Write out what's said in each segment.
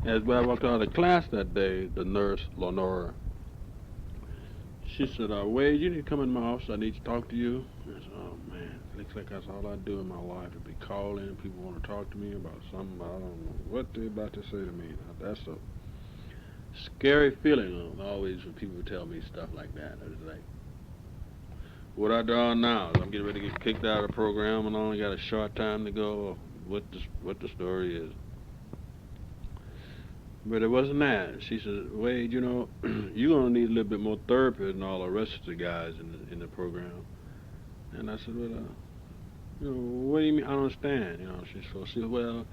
As I walked out of the class that day, the nurse, Lenora, she said, Wade, you need to come in my office. I need to talk to you. I said, oh, man, looks like that's all I do in my life is be calling. People want to talk to me about something. I don't know what they're about to say to me. Now, that's a scary feeling always when people tell me stuff like that. It's like, what I do now is I'm getting ready to get kicked out of the program and I only got a short time to go. What the story is. But it wasn't that. She said, Wade, you're gonna need a little bit more therapy than all the rest of the guys in the program. And I said, well, what do you mean? I don't understand. She said, well,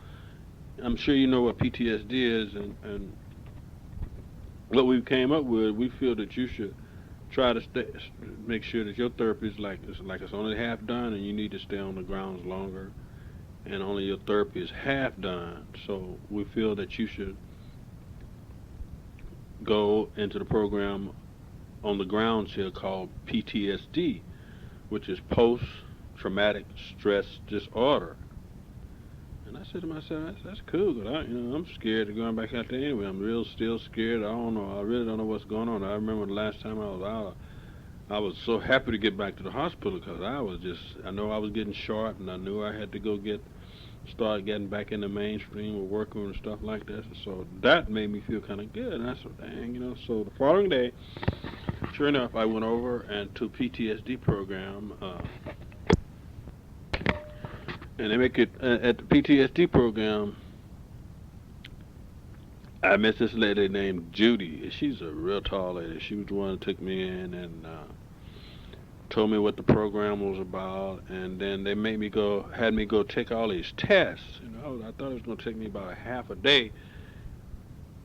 I'm sure you know what PTSD is, and what we came up with. We feel that you should try to make sure that your therapy is like it's only half done, and you need to stay on the grounds longer, and only your therapy is half done. So we feel that you should go into the program on the grounds here called PTSD, which is post traumatic stress disorder. And I said to myself, that's cool, 'cause I'm scared of going back out there anyway. I'm real still scared. I don't know. I really don't know what's going on. I remember the last time I was out, I was so happy to get back to the hospital because I know I was getting short, and I knew I had to go start getting back in the mainstream with working and stuff like that. So that made me feel kind of good. And I said, dang. So the following day, sure enough, I went over and to PTSD program, and they make it at the PTSD program. I met this lady named Judy. She's a real tall lady. She was the one that took me in and told me what the program was about, and then they had me go take all these tests. I thought it was going to take me about a half a day,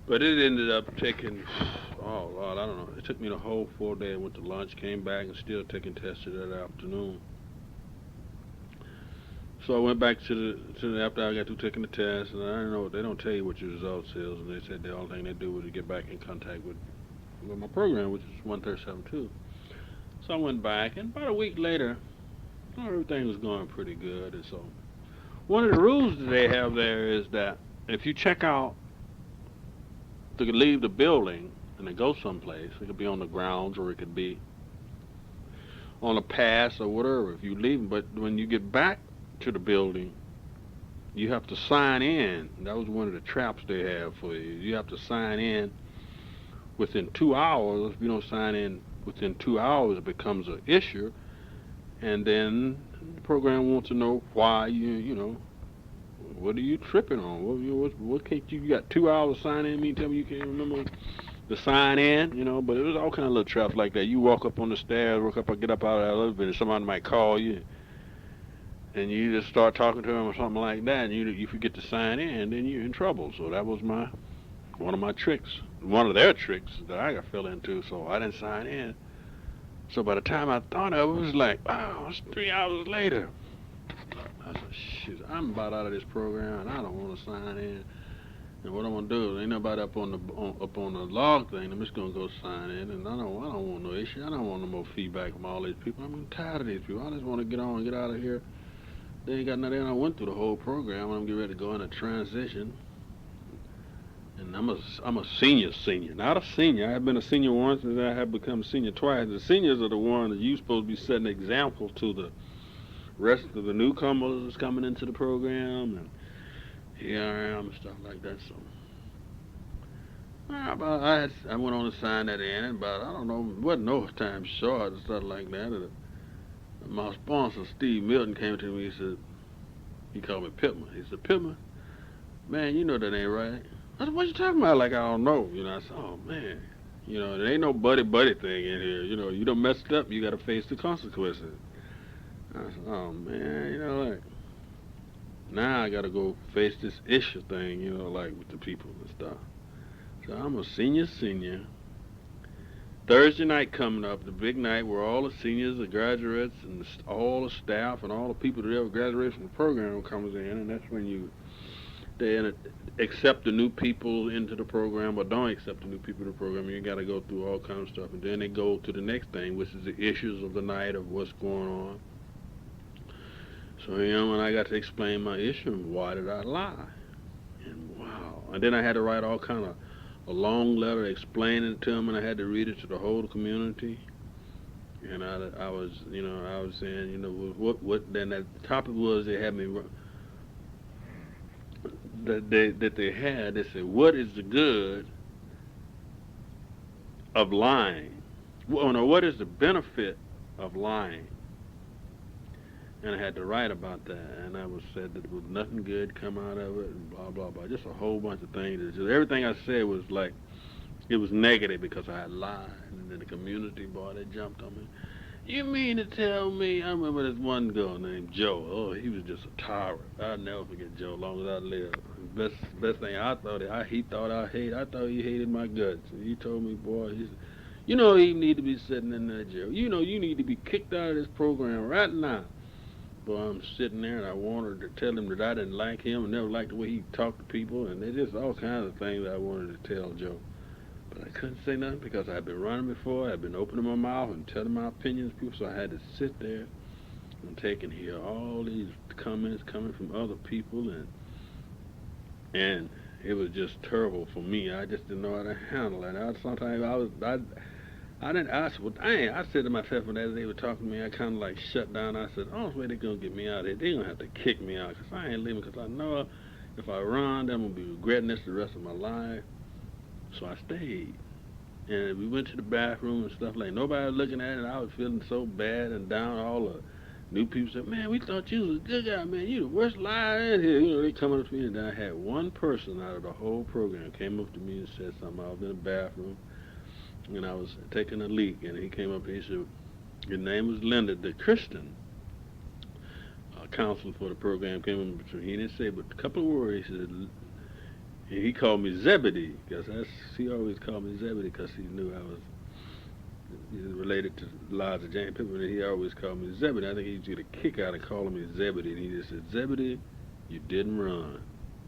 but it ended up taking, oh Lord, I don't know. It took me the whole full day. I went to lunch, came back, and still taking tests that afternoon. So I went back to the after I got through taking the test, and I don't know. They don't tell you what your results is, and they said the only thing they do was to get back in contact with my program, which is 137.2. So I went back, and about a week later, everything was going pretty good. And so one of the rules that they have there is that if you check out to leave the building and to go someplace, it could be on the grounds or it could be on a pass or whatever. If you leave, but when you get back to the building, you have to sign in. That was one of the traps they have for you. You have to sign in within 2 hours. If you don't sign in within 2 hours, it becomes an issue, and then the program wants to know why what are you tripping on? What can't you got 2 hours to sign in? Tell me you can't remember the sign in, But it was all kind of little traps like that. You walk up on the stairs, get up out of that elevator, and somebody might call you, and you just start talking to them or something like that, and you forget to sign in, then you're in trouble. So that was one of my tricks, one of their tricks that I got fell into. So I didn't sign in. So by the time I thought of it, it was like, wow, it's 3 hours later. I said, shit, I'm about out of this program, and I don't want to sign in. And what I'm gonna do? Ain't nobody up on the log thing. I'm just gonna go sign in, and I don't want no issue. I don't want no more feedback from all these people. I'm tired of these people. I just want to get on and get out of here. They ain't got nothing. I went through the whole program, and I'm getting ready to go into transition. And I'm a senior, not a senior. I have been a senior once, and I have become a senior twice. The seniors are the ones that you supposed to be setting examples to the rest of the newcomers that's coming into the program, and here I am and stuff like that. So I went on to sign that in, and about I don't know, it wasn't no time short and stuff like that. And my sponsor Steve Milton came to me. He called me Pittman. He said, Pittman, man, you know that ain't right. I said, what you talking about? Like I don't know. I said, oh man, there ain't no buddy thing in here. You done messed up. You got to face the consequences. I said, oh man, like now I got to go face this issue thing. Like with the people and stuff. So I'm a senior. Thursday night coming up, the big night where all the seniors, the graduates, and all the staff and all the people that ever graduated from the program comes in, and that's when they accept the new people into the program or don't accept the new people in the program. You got to go through all kinds of stuff, and then they go to the next thing, which is the issues of the night of what's going on. So when I got to explain my issue, why did I lie? And wow. And then I had to write all kind of a long letter explaining it to him, and I had to read it to the whole community. And I was, I was saying, what. Then that topic was they had me that they had. They said, what is the good of lying? Well, no, what is the benefit of lying? And I had to write about that, and I was said that there was nothing good come out of it, and blah blah blah, just a whole bunch of things. Just everything I said was like it was negative because I had lied, and then the community boy they jumped on me. You mean to tell me? I remember this one girl named Joe. Oh, he was just a tyrant. I'll never forget Joe, as long as I live. Best thing he thought I hate. I thought he hated my guts. And he told me, boy, he said, you need to be sitting in that jail. You need to be kicked out of this program right now. Boy, I'm sitting there and I wanted to tell him that I didn't like him and never liked the way he talked to people, and there's just all kinds of things I wanted to tell Joe. But I couldn't say nothing because I'd been running before. I'd been opening my mouth and telling my opinions to people, so I had to sit there and take and hear all these comments coming from other people, and it was just terrible for me. I just didn't know how to handle it. Sometimes I didn't. I said, well, dang. I said to myself when they were talking to me, I kind of like shut down. I said, oh, way they're gonna get me out of here. They're gonna have to kick me out because I ain't leaving. Because I know if I run, I'm gonna be regretting this the rest of my life. So I stayed. And we went to the bathroom and stuff like nobody was looking at it. I was feeling so bad and down. All the new people said, "Man, we thought you was a good guy, man. You the worst liar in here." They coming up to me, and then I had one person out of the whole program came up to me and said something. I was in the bathroom and I was taking a leak, and he came up and he said, "Your name was Linda, the Christian counselor for the program." Came up to me. He didn't say but a couple of words. He said, he called me Zebedee because he always called me Zebedee because he knew I was related to Elijah James Pittman. And he always called me Zebedee. I think he used to get a kick out of calling me Zebedee. And he just said, "Zebedee, you didn't run."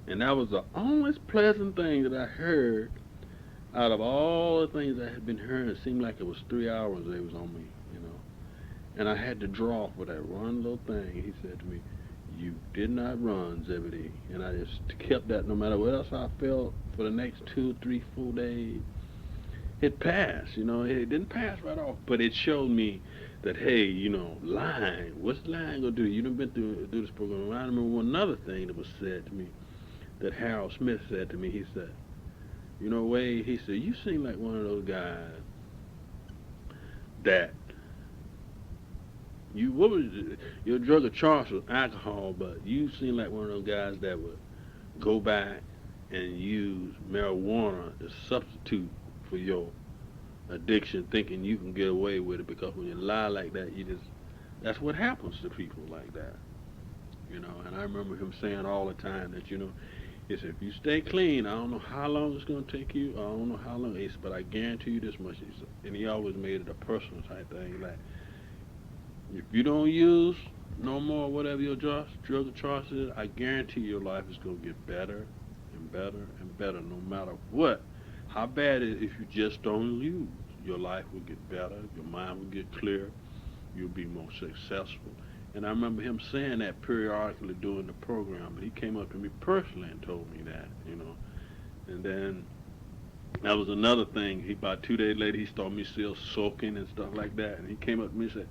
And that was the only pleasant thing that I heard out of all the things I had been hearing. It seemed like it was 3 hours they was on me. And I had to draw for that one little thing. He said to me, "You did not run, Zebedee." And I just kept that no matter what else I felt for the next 2, 3, 4 days. It passed, it didn't pass right off, but it showed me that, hey, lying, what's lying gonna do? You done been through this program. I remember one other thing that was said to me that Harold Smith said to me. He said, Wade, he said, you seem like one of those guys that what was it? Your drug of choice was alcohol, but you seem like one of those guys that would go back and use marijuana as substitute for your addiction, thinking you can get away with it because when you lie like that, that's what happens to people like that. And I remember him saying all the time that, he said, if you stay clean, I don't know how long it's going to take you, I don't know how long, but I guarantee you this much. And he always made it a personal type thing, like, if you don't use no more whatever your drug of choice is, I guarantee your life is going to get better and better and better no matter what. How bad is it if you just don't use? Your life will get better, your mind will get clear, you'll be more successful. And I remember him saying that periodically during the program, but he came up to me personally and told me that. And then that was another thing. About 2 days later, he saw me still soaking and stuff like that, and he came up to me and said,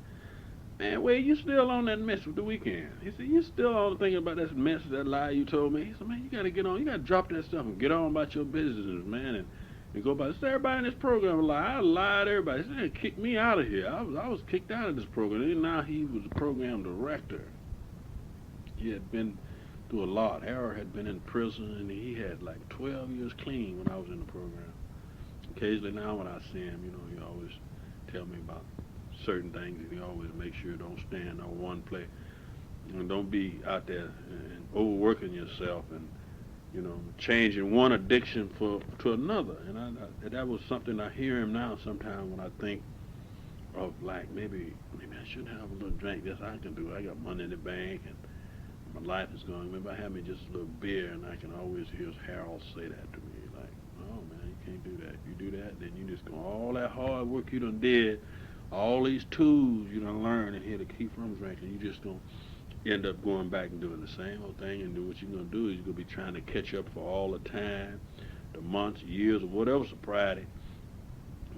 "Man, Wade, you still on that mess with the weekend?" He said, "You still on thinking about that mess, that lie you told me?" He said, "Man, you got to get on. You got to drop that stuff and get on about your business, man, and go by." So everybody in this program lied. I lied to everybody. He said, "They kicked me out of here. I was kicked out of this program." And now he was the program director. He had been through a lot. Harold had been in prison, and he had like 12 years clean when I was in the program. Occasionally now when I see him, he always tell me about certain things, and he always make sure don't stand on one place. Don't be out there and overworking yourself and changing one addiction to another. And that was something I hear him now sometimes when I think of like maybe I should have a little drink. This I can do. I got money in the bank and my life is going. Maybe I have me just a little beer, and I can always hear Harold say that to me like, "Oh man, you can't do that. If you do that, then you just go all that hard work you done did." All these tools you done learned and here to keep from drinking, you just gonna you end up going back and doing the same old thing. And then what you're gonna do is you're gonna be trying to catch up for all the time, the months, years, or whatever sobriety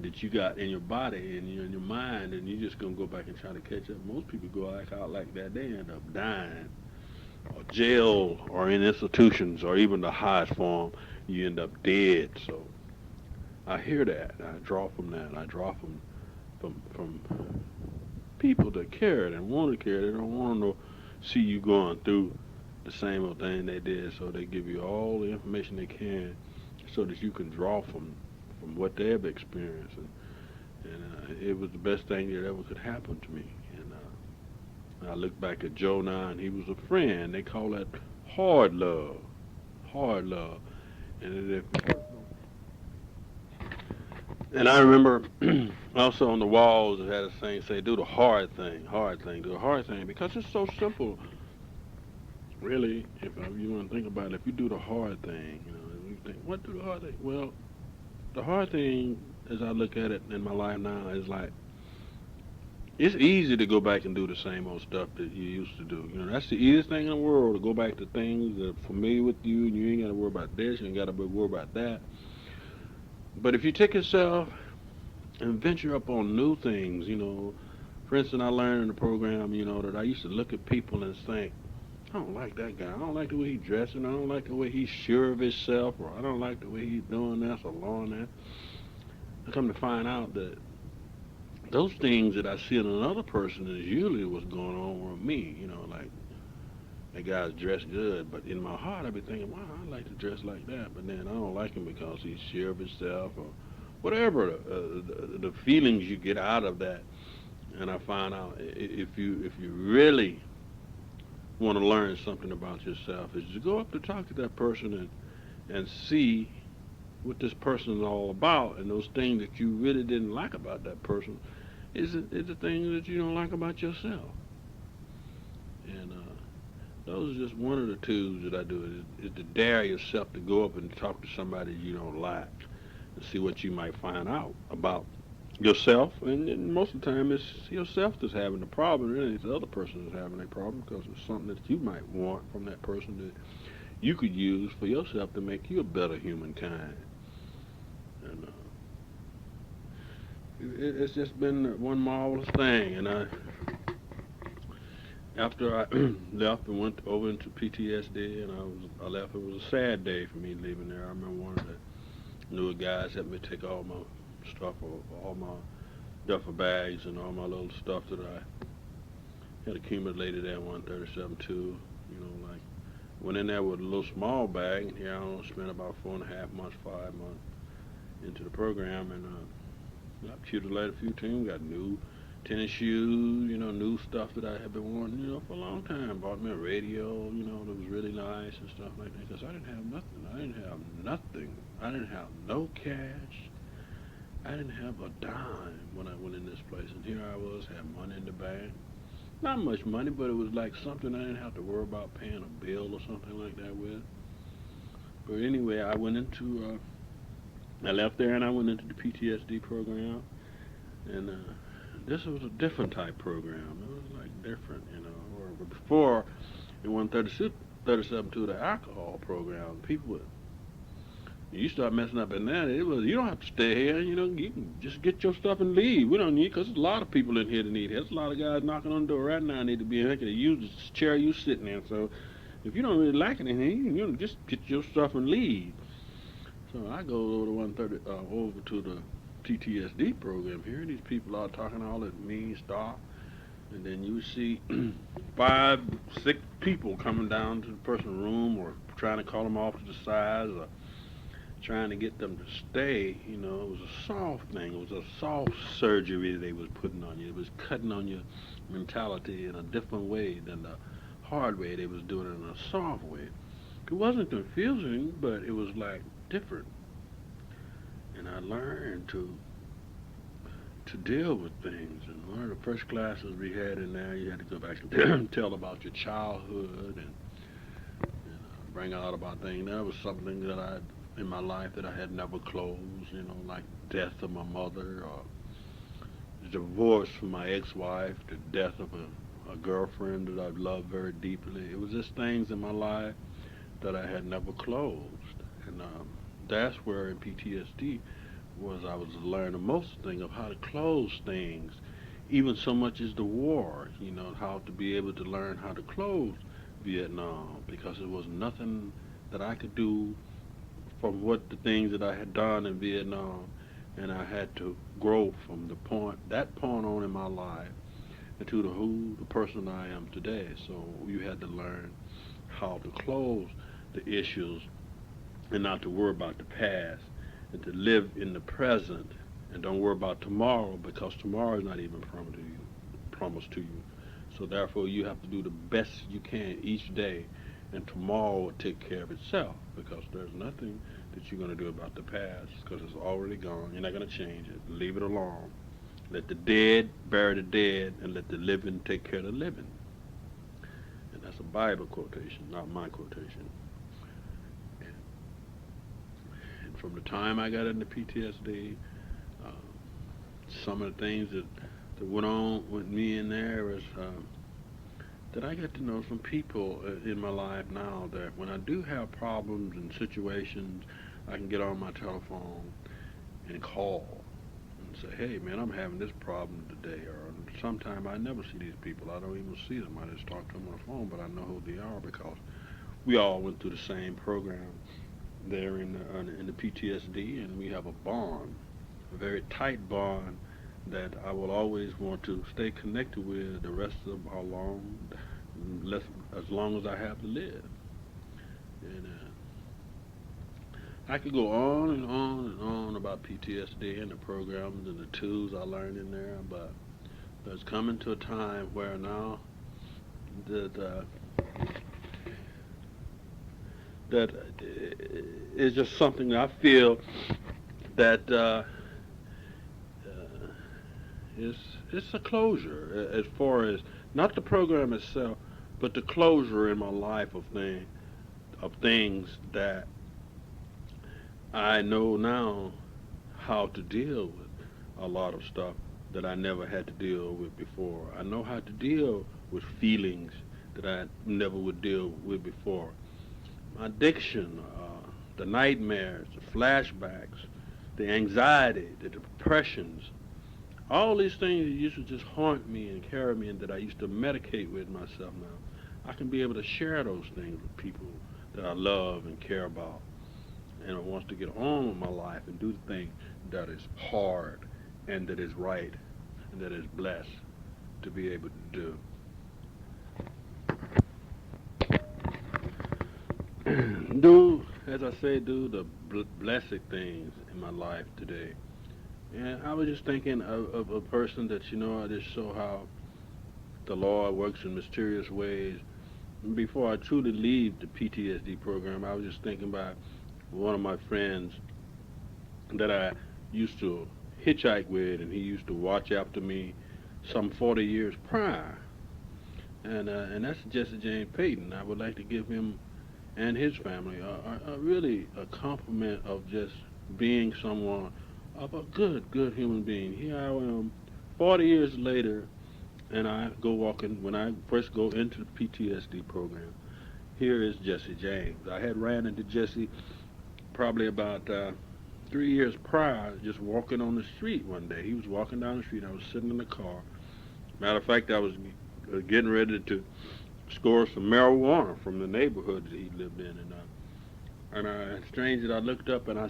that you got in your body and in your mind, and you're just gonna go back and try to catch up. Most people go out like that, they end up dying, or jail, or in institutions, or even the highest form, you end up dead. So I hear that. I draw from that. I draw from people that care and want to care. They don't want to see you going through the same old thing they did. So they give you all the information they can, so that you can draw from what they've experienced. And it was the best thing that ever could happen to me. And I look back at Joe now, and he was a friend. They call that hard love, hard love. And and I remember also on the walls it had a saying say, "Do the hard thing, do the hard thing," because it's so simple. Really, if you want to think about it, if you do the hard thing, you think, what do the hard thing? Well, the hard thing, as I look at it in my life now, is like it's easy to go back and do the same old stuff that you used to do. That's the easiest thing in the world, to go back to things that are familiar with you, and you ain't got to worry about this, you ain't got to worry about that. But if you take yourself and venture up on new things, for instance, I learned in the program, that I used to look at people and think, I don't like that guy. I don't like the way he's dressing. I don't like the way he's sure of himself, or I don't like the way he's doing this or doing that. I come to find out that those things that I see in another person is usually what's going on with me. Like that guy's dressed good, but in my heart I be thinking, wow, I like to dress like that. But then I don't like him because he's sure of himself or whatever. The feelings you get out of that, and I find out if you really want to learn something about yourself, is to go up to talk to that person and see what this person is all about, and those things that you really didn't like about that person is the things that you don't like about yourself. And those are just one of the tools that I do, is to dare yourself to go up and talk to somebody you don't like and see what you might find out about yourself. And most of the time it's yourself that's having the problem, and it's the other person that's having a problem, because it's something that you might want from that person that you could use for yourself to make you a better humankind. And it's just been one marvelous thing. And after I left and went over into P.T.S.D. and I left, it was a sad day for me leaving there. I remember one of the newer guys helped me take all my stuff, all my duffel bags and all my little stuff that I had accumulated at 137.2. Like went in there with a little small bag, and here I only spent about 4.5 months, 5 months into the program, and I accumulated a few things. Got new tennis shoes, new stuff that I had been wanting, for a long time. Bought me a radio, that was really nice and stuff like that, because I didn't have nothing. I didn't have nothing. I didn't have no cash. I didn't have a dime when I went in this place, and here I was, had money in the bank. Not much money, but it was like something I didn't have to worry about paying a bill or something like that with. But anyway, I left there and I went into the PTSD program, and this was a different type program. It was like different, Or before, in 137.2, the alcohol program, people would, you start messing up in that, it was, you don't have to stay here, you can just get your stuff and leave. We don't need, because there's a lot of people in here that need help. There's a lot of guys knocking on the door right now need to be in here to use the chair you sitting in. So if you don't really like it in here, you can just get your stuff and leave. So I go over to over to the PTSD program here. These people are talking all that mean stuff, and then you see 5, 6 people coming down to the person's room, or trying to call them off to the side, or trying to get them to stay. It was a soft thing. It was a soft surgery they was putting on you. It was cutting on your mentality in a different way than the hard way. They was doing it in a soft way. It wasn't confusing, but it was like different. And I learned to deal with things. And one of the first classes we had in there, you had to go back and tell about your childhood and bring out about things. That was something that in my life that I had never closed, like death of my mother, or divorce from my ex-wife, the death of a girlfriend that I loved very deeply. It was just things in my life that I had never closed. And that's where in PTSD was I was learning most thing of how to close things, even so much as the war, how to be able to learn how to close Vietnam because it was nothing that I could do from what the things that I had done in Vietnam, and I had to grow from that point on in my life into the person I am today. So you had to learn how to close the issues and not to worry about the past and to live in the present and don't worry about tomorrow because tomorrow is not even promised to you. So therefore you have to do the best you can each day and tomorrow will take care of itself because there's nothing that you're going to do about the past because it's already gone. You're not going to change it. Leave it alone. Let the dead bury the dead and let the living take care of the living. And that's a Bible quotation, not my quotation. And from the time I got into PTSD, uh, some of the things that went on with me in there was that I get to know some people in my life now that when I do have problems and situations, I can get on my telephone and call and say, hey man, I'm having this problem today. Or sometimes I never see these people. I don't even see them. I just talk to them on the phone, but I know who they are because we all went through the same program there in the PTSD, and we have a bond, a very tight bond that I will always want to stay connected with the rest of how long, less, as long as I have to live. And I could go on and on and on about PTSD and the programs and the tools I learned in there, but there's coming to a time where now that that is just something that I feel that uh, is it's a closure as far as not the program itself, but the closure in my life of things that I know now how to deal with a lot of stuff that I never had to deal with before. I know how to deal with feelings that I never would deal with before. My addiction, the nightmares, the flashbacks, the anxiety, the depressions, all these things that used to just haunt me and carry me and that I used to medicate with myself now. I can be able to share those things with people that I love and care about and wants to get on with my life and do the thing that is hard and that is right and that is blessed to be able to do. Do, as I say, do the blessed things in my life today. And I was just thinking of a person that, I just saw how the Lord works in mysterious ways. Before I truly leave the PTSD program, I was just thinking about one of my friends that I used to hitchhike with, and he used to watch after me some 40 years prior. And that's Jesse James Payton. I would like to give him and his family really a compliment of just being someone of a good human being. Here I am, 40 years later, and I go walking when I first go into the PTSD program. Here is Jesse James. I had ran into Jesse probably about 3 years prior, just walking on the street one day. He was walking down the street. I was sitting in the car. Matter of fact, I was getting ready to score some marijuana from the neighborhood that he lived in, and strange that I looked up and I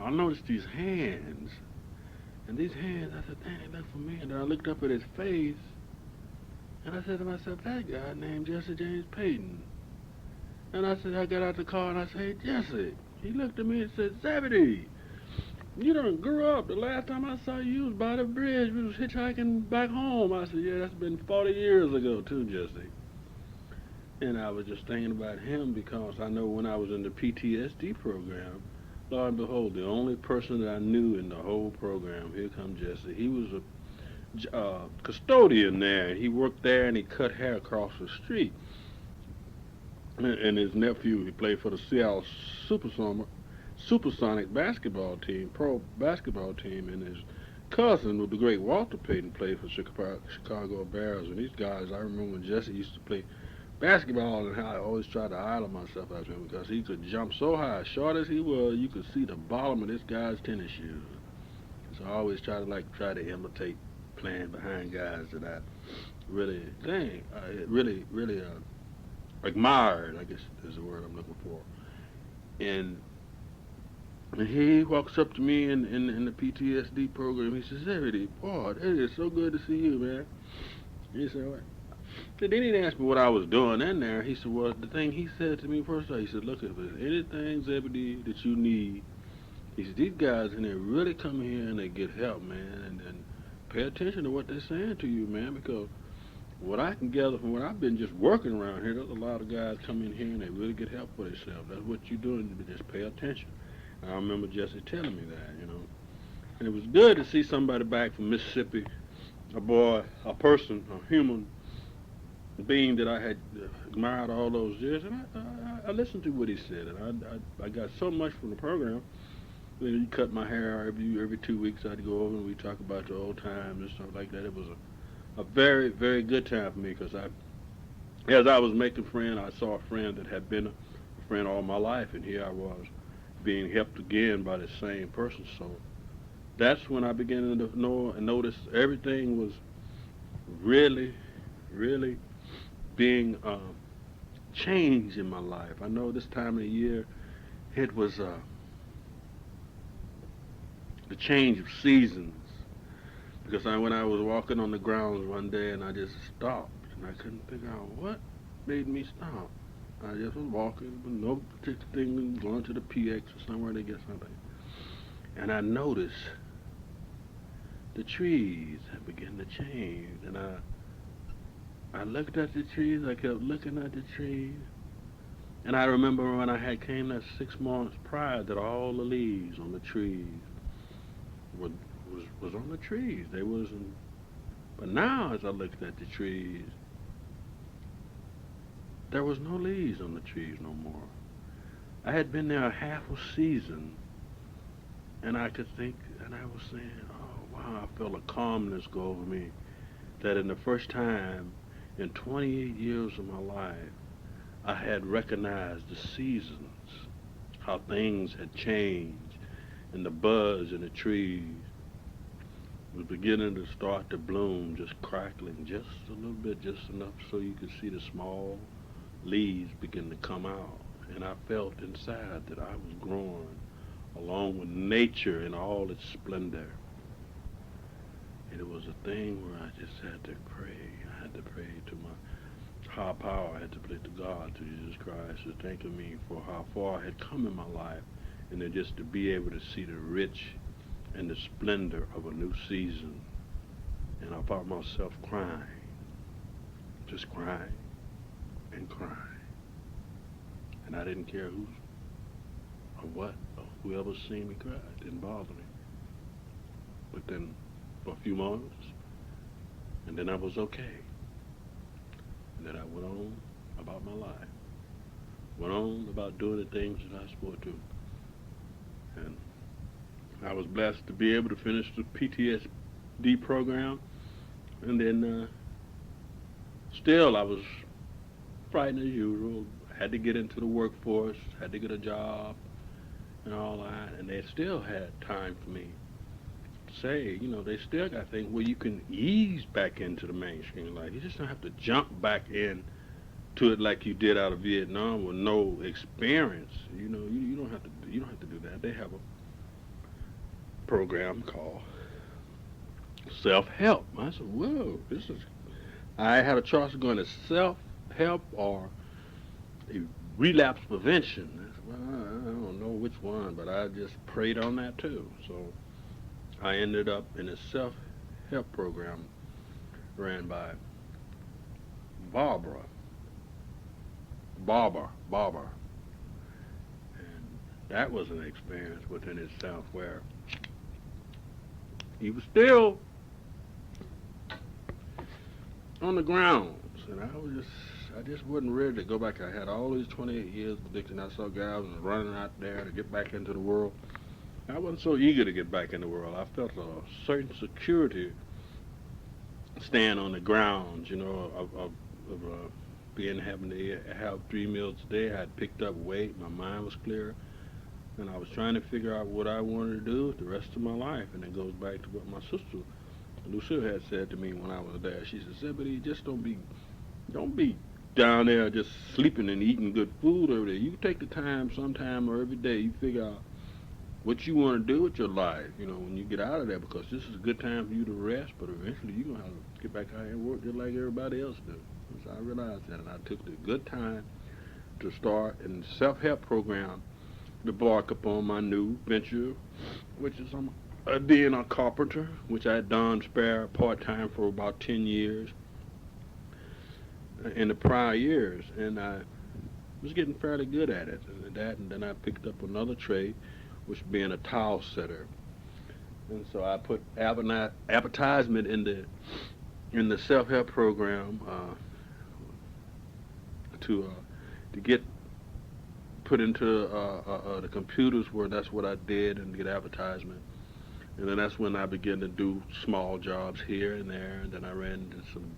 noticed these hands, and these hands, I said, dang, they look familiar. And then I looked up at his face, and I said to myself, that guy named Jesse James Payton. And I got out the car and I said, hey, Jesse. He looked at me and said, Zebedee, you done grew up. The last time I saw you was by the bridge. We was hitchhiking back home. I said, yeah, that's been 40 years ago too, Jesse. And I was just thinking about him because I know when I was in the PTSD program, lo and behold, the only person that I knew in the whole program, here come Jesse. He was a custodian there. He worked there and he cut hair across the street. And his nephew, he played for the Seattle Supersonic basketball team, pro basketball team, and his cousin, the great Walter Payton, played for Chicago Bears, and these guys, I remember when Jesse used to play basketball, and how I always tried to idol myself after him because he could jump so high. Short as he was, you could see the bottom of this guy's tennis shoes. So I always try to imitate playing behind guys that I really, admired. I guess is the word I'm looking for. And he walks up to me in the PTSD program. He says, "Every boy, it is so good to see you, man." He said, "What?" Then he didn't ask me what I was doing in there. He said, "Well, the thing he said to me first, he said, look, if there's anything, Zebedee, that you need," he said, "these guys in there really come here and they get help, man, and pay attention to what they're saying to you, man, because what I can gather from what I've been just working around here, there's a lot of guys come in here and they really get help for themselves. That's what you're doing, just pay attention." And I remember Jesse telling me that. And it was good to see somebody back from Mississippi, a boy, a person, a human being that I had admired all those years. And I listened to what he said, and I got so much from the program. You cut my hair every 2 weeks. I'd go over and we talk about the old times and stuff like that. It was a very, very good time for me because as I was making friends, I saw a friend that had been a friend all my life, and here I was being helped again by the same person. So that's when I began to know and notice everything was really, really being changed in my life. I know this time of the year it was the change of seasons because when I was walking on the grounds one day and I just stopped and I couldn't figure out what made me stop. I just was walking with no particular thing, going to the PX or somewhere to get something. And I noticed the trees had begun to change. And I looked at the trees, I kept looking at the trees. And I remember when I had came that 6 months prior that all the leaves on the trees was on the trees. They wasn't. But now as I looked at the trees, there was no leaves on the trees no more. I had been there a half a season, and I could think, and I was saying, oh wow, I felt a calmness go over me. That in the first time in 28 years of my life, I had recognized the seasons, how things had changed, and the buds in the trees was beginning to start to bloom, just crackling just a little bit, just enough so you could see the small leaves begin to come out. And I felt inside that I was growing along with nature in all its splendor. And it was a thing where I just had to pray. I had to pray to my higher power. I had to pray to God, to Jesus Christ, to thank me for how far I had come in my life. And then just to be able to see the rich and the splendor of a new season. And I found myself crying, just crying and crying. And I didn't care who or what or whoever seen me cry. It didn't bother me. But then for a few months, and then I was okay. And then I went on about my life. Went on about doing the things that I was supposed to. And I was blessed to be able to finish the P.T.S.D program. And then still I was frightened as usual. Had to get into the workforce, had to get a job and all that. And they still had time for me to say, they still got things where you can ease back into the mainstream life. You just don't have to jump back in to it like you did out of Vietnam with no experience. You don't have to do that. They have a program called self-help. I said, whoa, I had a choice of going to self-help or a relapse prevention. I said, well, I don't know which one, but I just prayed on that too. So I ended up in a self-help program ran by Barbara. And that was an experience within itself where he was still on the grounds, and I just wasn't ready to go back. I had all these 28 years of addiction. I saw guys running out there to get back into the world, I wasn't so eager to get back in the world. I felt a certain security staying on the grounds, of being having to have 3 meals a day. I had picked up weight. My mind was clear, and I was trying to figure out what I wanted to do with the rest of my life. And it goes back to what my sister Lucille had said to me when I was there. She said, "Zebedee, just don't be down there just sleeping and eating good food every day. You take the time sometime or every day. You figure out what you want to do with your life, when you get out of there, because this is a good time for you to rest, but eventually you're going to have to get back out here and work just like everybody else does." So I realized that, and I took the good time to start in the self-help program to embark upon my new venture, which is being a carpenter, which I had done spare part-time for about 10 years in the prior years, and I was getting fairly good at it. And then I picked up another trade, which being a tile setter. And so I put advertisement in the self-help program to get put into the computers, where that's what I did, and get advertisement. And then that's when I began to do small jobs here and there. And then I ran into some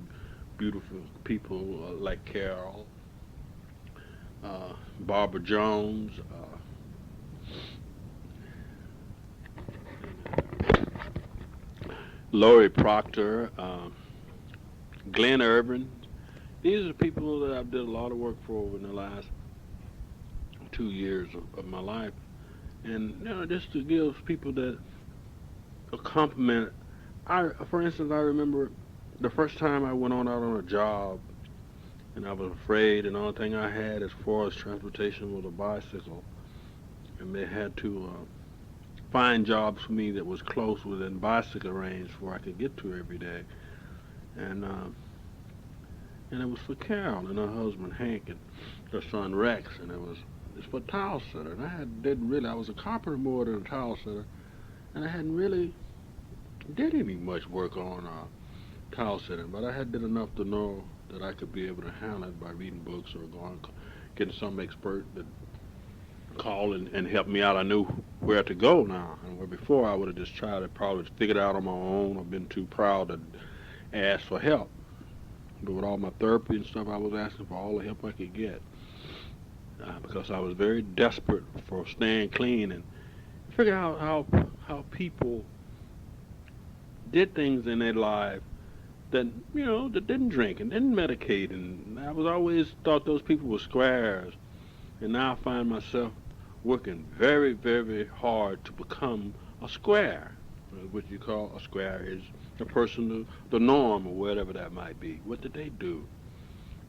beautiful people like Carol, Barbara Jones, Lori Proctor, Glenn Irvin. These are people that I've did a lot of work for over in the last 2 years of my life. And just to give people that a compliment. For instance, I remember the first time I went out on a job, and I was afraid, and the only thing I had as far as transportation was a bicycle, and they had to find jobs for me that was close within bicycle range where I could get to every day, and it was for Carol and her husband Hank and their son Rex, and it's for tile setter, and I was a carpenter more than a tile setter, and I hadn't really did any much work on tile setting, but I had did enough to know that I could be able to handle it by reading books or getting some expert that call and help me out. I knew where to go now, and where before I would have just tried to probably figure it out on my own, or been too proud to ask for help. But with all my therapy and stuff, I was asking for all the help I could get, because I was very desperate for staying clean and figure out how people did things in their life that that didn't drink and didn't medicate, and I was always thought those people were squares, and now I find myself working very, very hard to become a square. What you call a square is a person, the norm, or whatever that might be. What did they do?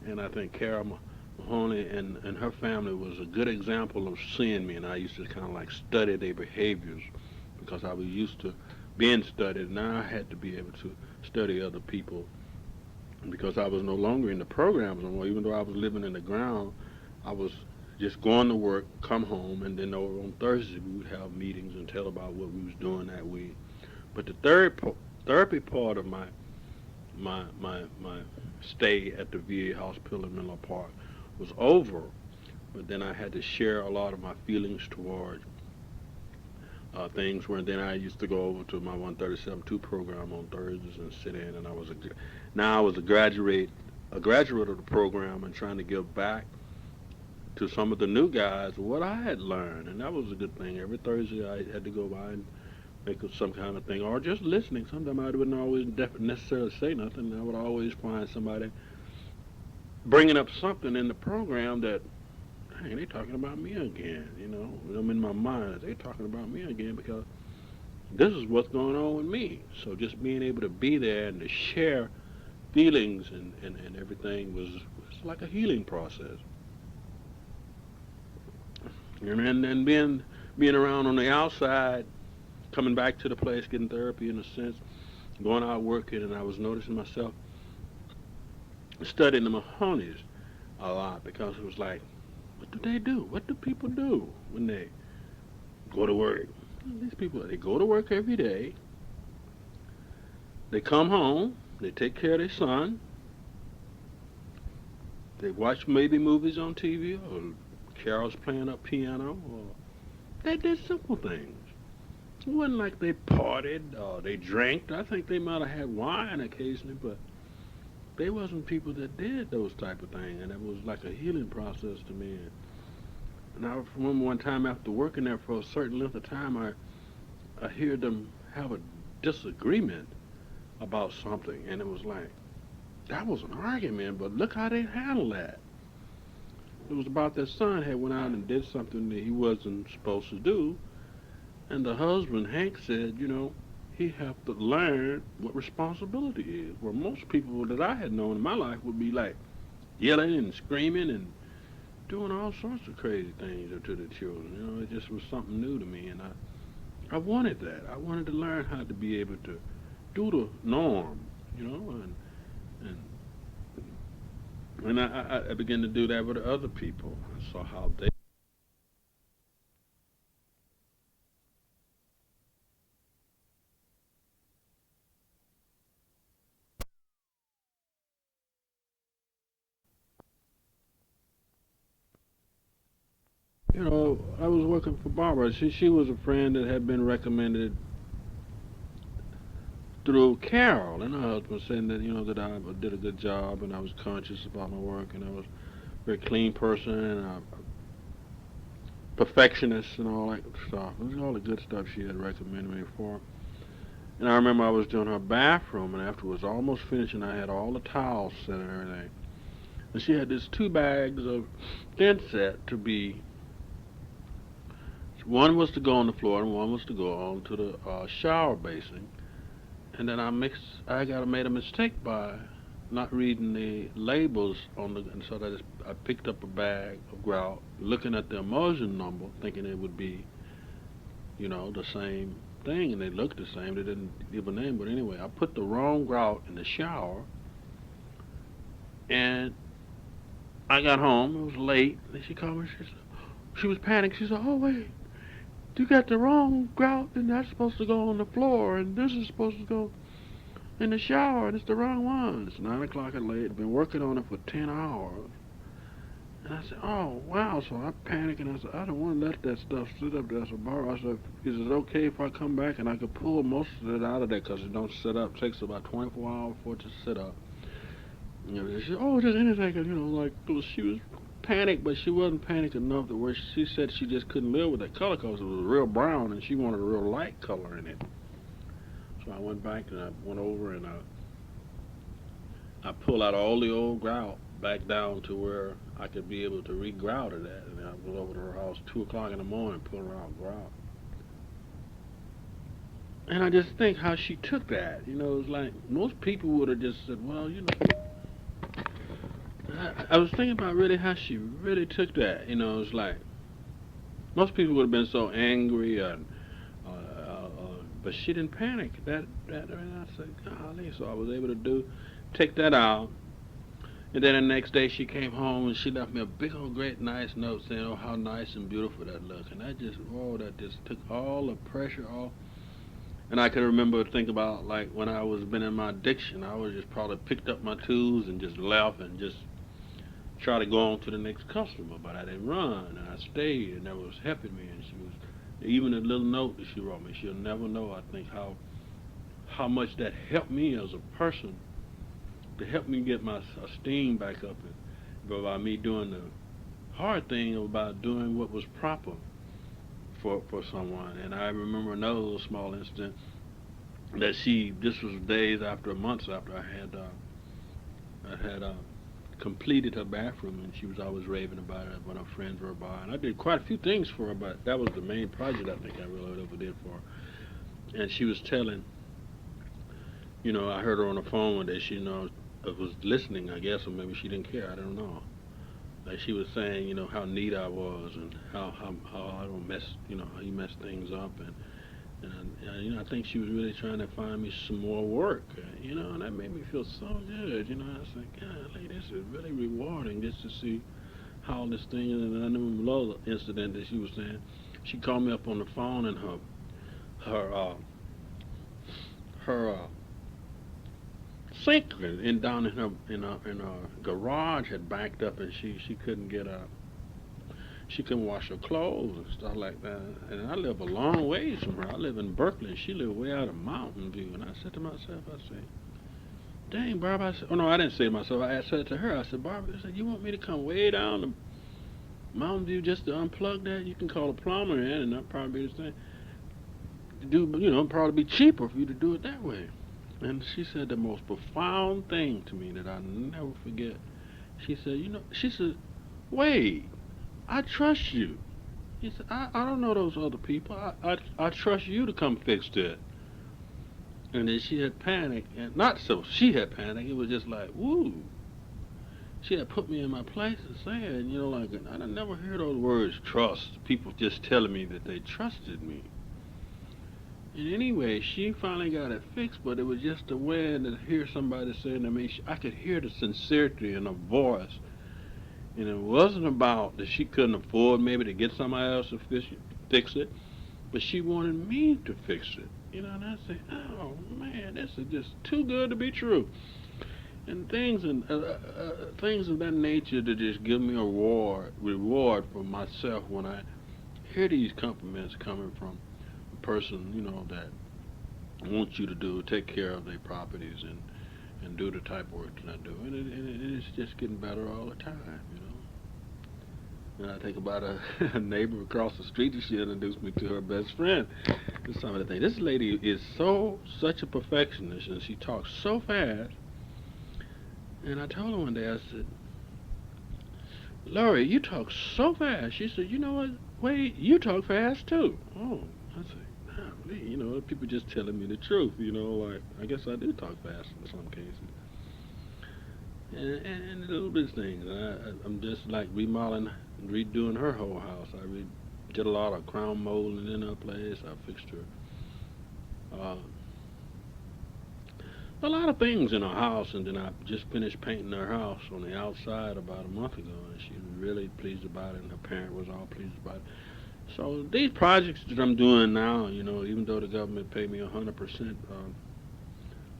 And I think Carol Mahoney and her family was a good example of seeing me, and I used to kind of like study their behaviors, because I was used to being studied. Now I had to be able to study other people, because I was no longer in the programs anymore. Even though I was living in the ground, I was just going to work, come home, and then over on Thursday we would have meetings and tell about what we was doing that week. But the therapy part of my stay at the VA hospital in Menlo Park was over. But then I had to share a lot of my feelings toward things where then I used to go over to my 137.2 program on Thursdays and sit in, and now I was a graduate of the program, and trying to give back to some of the new guys what I had learned, and that was a good thing. Every Thursday I had to go by and make some kind of thing, or just listening. Sometimes I wouldn't always necessarily say nothing. I would always find somebody bringing up something in the program that, dang, they talking about me again. I'm in my mind, they talking about me again, because this is what's going on with me. So just being able to be there and to share feelings and everything was like a healing process. And then being around on the outside, coming back to the place, getting therapy in a sense, going out working, and I was noticing myself studying the Mahoneys a lot, because it was like, what do they do? What do people do when they go to work? These people, they go to work every day. They come home. They take care of their son. They watch maybe movies on TV, or Carol's playing up piano, or they did simple things. It wasn't like they partied or they drank. I think they might have had wine occasionally, but they wasn't people that did those type of things, and it was like a healing process to me. And I remember one time after working there for a certain length of time, I hear them have a disagreement about something, and it was like that was an argument, but look how they handled that. It was about their son had went out and did something that he wasn't supposed to do, and the husband Hank said, he have to learn what responsibility is. Where most people that I had known in my life would be like yelling and screaming and doing all sorts of crazy things to the children. It just was something new to me, and I wanted that. I wanted to learn how to be able to do the norm, and I began to do that with other people. I saw how they. I was working for Barbara. She was a friend that had been recommended through Carol, and her husband saying that that I did a good job and I was conscious about my work and I was a very clean person and a perfectionist and all that stuff. It was all the good stuff she had recommended me for. And I remember I was doing her bathroom, and after it was almost finished, and I had all the towels set and everything. And she had these 2 bags of thin set to be. One was to go on the floor, and one was to go onto the shower basin. And then I got made a mistake by not reading the labels on the, and so I picked up a bag of grout, looking at the emulsion number, thinking it would be, the same thing, and they looked the same. They didn't give a name, but anyway, I put the wrong grout in the shower, and I got home. It was late, and she called me. She was panicked. She said, "Oh wait, you got the wrong grout, and that's supposed to go on the floor, and this is supposed to go in the shower, and it's the wrong one." It's 9 o'clock at late. Been working on it for 10 hours. And I said, "Oh wow!" So I panicked and I said, "I don't want to let that stuff sit up there." So Barbara, I said, "Is it okay if I come back and I could pull most of it out of there because it don't sit up? It takes about 24 hours for it to sit up." She said, "Oh, just anything," 'cause, she was panicked, but she wasn't panicked enough to where she said she just couldn't live with that color because it was real brown and she wanted a real light color in it. So I went back and I went over and I pulled out all the old grout back down to where I could be able to re-grout it at. And I was over to her house 2 o'clock in the morning pulling out grout. And I just think how she took that. It's like most people would have just said, well, I was thinking about really how she really took that. It's like most people would have been so angry but she didn't panic. And I said, golly, so I was able to take that out. And then the next day she came home and she left me a big old great nice note saying, "Oh, how nice and beautiful that looked." And that just took all the pressure off. And I can remember think about like when I was been in my addiction, I would just probably picked up my tools and just left and just try to go on to the next customer. But I didn't run and I stayed, and that was helping me. And she was even a little note that she wrote me. She'll never know. I think how much that helped me as a person to help me get my esteem back up, and by me doing the hard thing about doing what was proper for someone. And I remember another little small incident that this was days after, months after I had completed her bathroom, and she was always raving about it when her friends were by. And I did quite a few things for her, but that was the main project I think I really ever did for her. And she was telling, I heard her on the phone one day. She, was listening, I guess, or maybe she didn't care. I don't know. Like she was saying, how neat I was and how I don't mess, how you mess things up, and I think she was really trying to find me some more work, and that made me feel so good, I was like, golly, this is really rewarding just to see how this thing is. And I remember another incident that she was saying. She called me up on the phone, and her her sink down in her garage had backed up, and she couldn't get She couldn't wash her clothes and stuff like that. And I live a long ways from her. I live in Berkeley, and she lived way out of Mountain View. And I said to myself, I said, dang, Barbara. I said, oh, no, I didn't say to myself. I said to her, I said, Barbara, I said, you want me to come way down to Mountain View just to unplug that? You can call a plumber in, and that'll probably be the thing. Probably be cheaper for you to do it that way. And she said the most profound thing to me that I never forget. She said, Wade, I trust you. He said, I don't know those other people. I trust you to come fix that. And then she had panicked, and not so she had panicked. It was just like, woo. She had put me in my place and saying, like I never heard those words, trust. People just telling me that they trusted me. And anyway, she finally got it fixed, but it was just a way to hear somebody saying to me, I could hear the sincerity in her voice. And it wasn't about that she couldn't afford maybe to get somebody else to fix it, but she wanted me to fix it. And I said, oh man, this is just too good to be true. And things of that nature to just give me a reward for myself when I hear these compliments coming from a person, that wants you to take care of their properties and do the type of work that I do. And it's just getting better all the time. And I think about a neighbor across the street that she introduced me to her best friend. And some of the things. This lady is such a perfectionist, and she talks so fast. And I told her one day, I said, Laurie, you talk so fast. She said, you know what? Wait, you talk fast too. Oh, I said, golly, people just telling me the truth. Like I guess I do talk fast in some cases. And little bit of things. I'm just like redoing her whole house. I did a lot of crown molding in her place. I fixed her a lot of things in her house, and then I just finished painting her house on the outside about a month ago, and she was really pleased about it, and her parent was all pleased about it. So these projects that I'm doing now, even though the government paid me 100%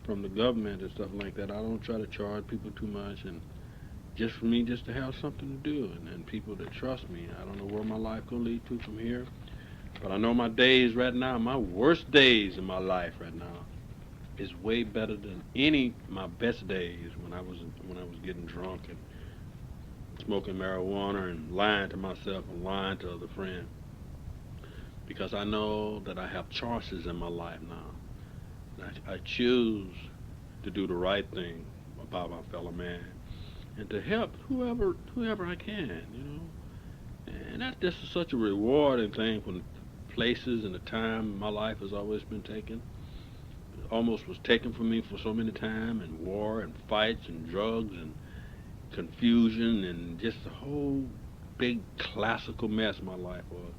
from the government and stuff like that, I don't try to charge people too much, and just for me just to have something to do, and people that trust me. I don't know where my life gonna lead to from here, but I know my days right now, my worst days in my life right now, is way better than any my best days when I was getting drunk and smoking marijuana and lying to myself and lying to other friends. Because I know that I have choices in my life now. I choose to do the right thing about my fellow man and to help whoever I can. And that's just such a rewarding thing from the places and the time my life has always been taken. Almost was taken from me for so many times, and war and fights and drugs and confusion and just a whole big classical mess my life was.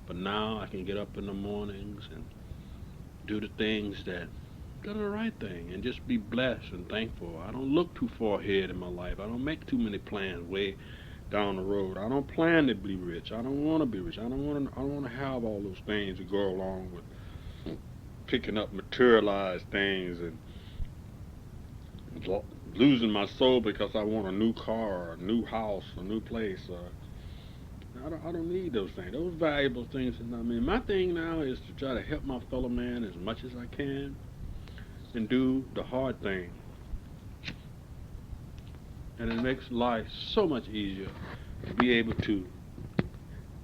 But now I can get up in the mornings and do the things that are the right thing and just be blessed and thankful. I don't look too far ahead in my life. I don't make too many plans way down the road. I don't plan to be rich. I don't want to be rich. I don't want to have all those things that go along with picking up materialized things and losing my soul because I want a new car, or a new house, a new place. I don't need those things. Those valuable things. I mean, my thing now is to try to help my fellow man as much as I can and do the hard thing. And it makes life so much easier to be able to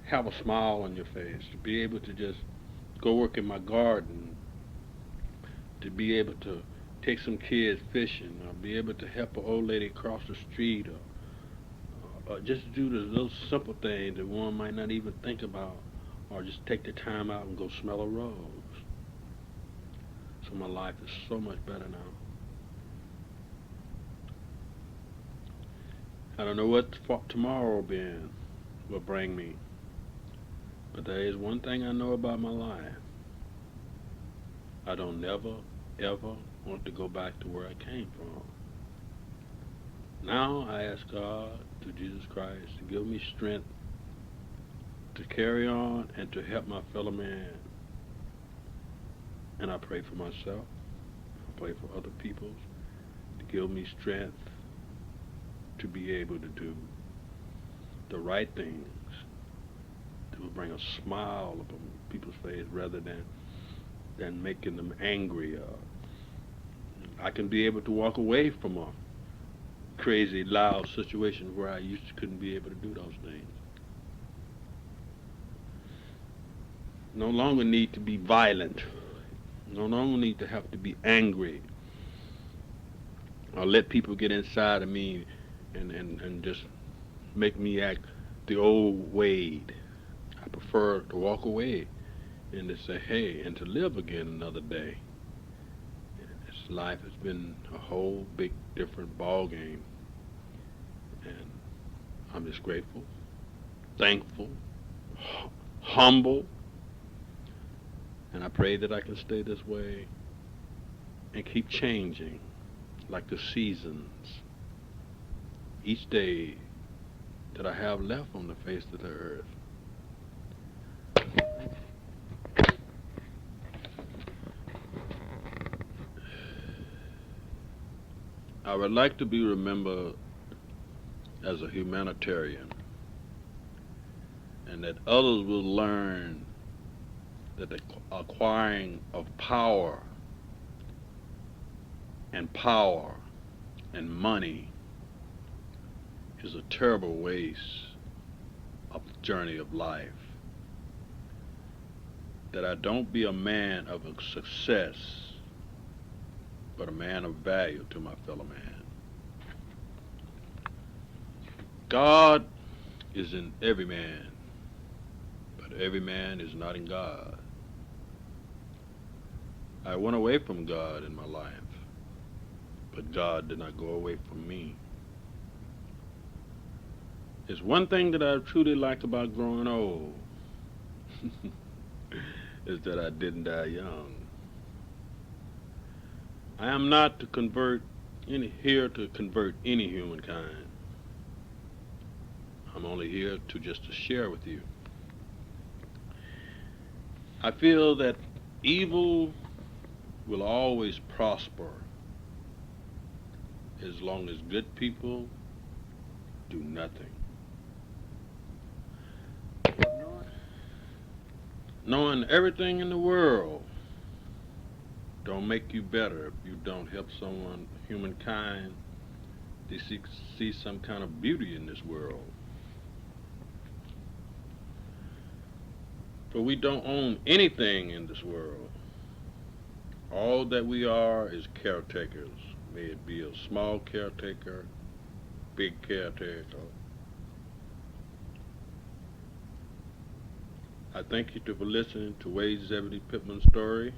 have a smile on your face, to be able to just go work in my garden, to be able to take some kids fishing, or be able to help an old lady across the street, or just do the little simple things that one might not even think about, or just take the time out and go smell a rose. So my life is so much better now. I don't know what tomorrow will bring me, but there is one thing I know about my life. I don't never, ever want to go back to where I came from. Now I ask God through Jesus Christ to give me strength to carry on and to help my fellow man. And I pray for myself. I pray for other people to give me strength to be able to do the right things will bring a smile upon people's face rather than making them angry. I can be able to walk away from a crazy, loud situation where I used to couldn't be able to do those things. No longer need to be violent. No longer need to have to be angry or let people get inside of me and just make me act the old Wade. I prefer to walk away and to say, hey, and to live again another day. This life has been a whole big different ball game. And I'm just grateful, thankful, humble, and I pray that I can stay this way and keep changing like the seasons each day that I have left on the face of the earth. I would like to be remembered as a humanitarian, and that others will learn that the acquiring of power and money is a terrible waste of the journey of life. That I don't be a man of success, but a man of value to my fellow man. God is in every man, but every man is not in God. I went away from God in my life, but God did not go away from me. It's one thing that I truly like about growing old is that I didn't die young. I am not here to convert any humankind. I'm only here to just to share with you. I feel that evil will always prosper as long as good people do nothing. Knowing everything in the world don't make you better if you don't help someone, humankind, to see some kind of beauty in this world. For we don't own anything in this world. All that we are is caretakers, may it be a small caretaker, big caretaker. I thank you for listening to Wade Zebedee Pittman's story.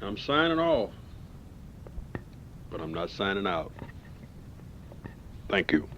I'm signing off, but I'm not signing out. Thank you.